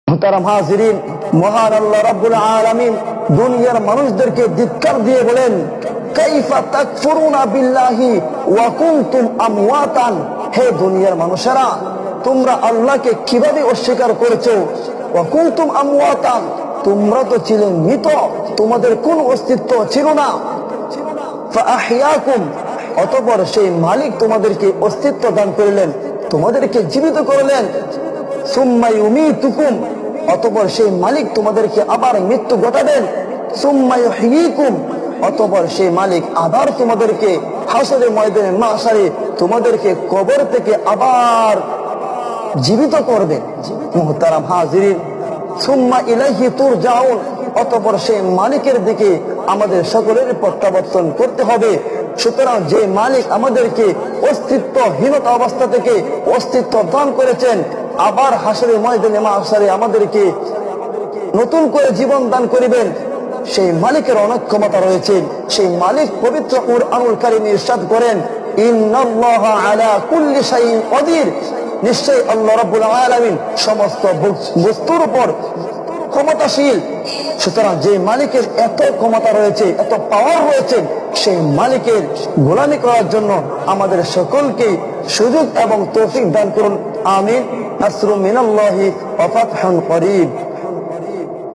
মুহতারাম হাজিরিন, মহান আল্লাহ রাব্বুল আলামিন দুনিয়ার মানুষদেরকে ধিক্কার দিয়ে বলেন, কাইফা তাকফুরুনা বিল্লাহি ওয়া কুনতুম আমওয়াতান। হে দুনিয়ার মানুষেরা, তোমরা আল্লাহকে কিভাবে অস্বীকার করেছো? ওয়া কুনতুম আমওয়াতান, তোমরা তো ছিলে মৃত, তোমাদের কোনো অস্তিত্ব ছিল না। ফাআহইয়াকুম, অতঃপর সেই মালিক তোমাদেরকে অস্তিত্ব দান করলেন, তোমাদেরকে জীবিত করলেন। সুম্মা ইউমীতুকুম, অতঃপর সেই মালিক তোমাদেরকে আবার মৃত্যু ঘটাবেন। সুম্মা ইউহয়ীকুম, অতঃপর সেই মালিক আবার তোমাদেরকে হাসরে ময়দানে মাহশারে তোমাদেরকে কবর থেকে আবার জীবিত করবেন। মুহতারাম হাজিরিন, সুম্মা ইলাইহি তুরজাউন, অতঃপর সেই মালিকের দিকে আমাদের সকলের প্রত্যাবর্তন করতে হবে। সুতরাং যে মালিক আমাদেরকে অস্তিত্বহীনতা অবস্থা থেকে অস্তিত্ব দান করেছেন, আবার হাসরে ময়দানে মাহশারে আমাদেরকে নতুন করে জীবন দান করিবেন, সেই মালিকের অনেক ক্ষমতা রয়েছে। সেই মালিক পবিত্র কুরআনুল কারীমে ইরশাদ করেন, ইন্নাল্লাহা আলা কুল্লি শাইইন কাদির, নিশ্চয়ই আল্লাহ রাব্বুল আলামিন সমস্ত বস্তুর উপর ক্ষমতাশীল। সুতরাং যে মালিকের এত ক্ষমতা রয়েছে, এত পাওয়ার রয়েছে, সেই মালিকের গোলামি করার জন্য আমাদের সকলকে সুযোগ এবং তৌফিক দান করুন। আমিন। নাসরুম মিনাল্লাহি ওয়া ফাতহুন করিব।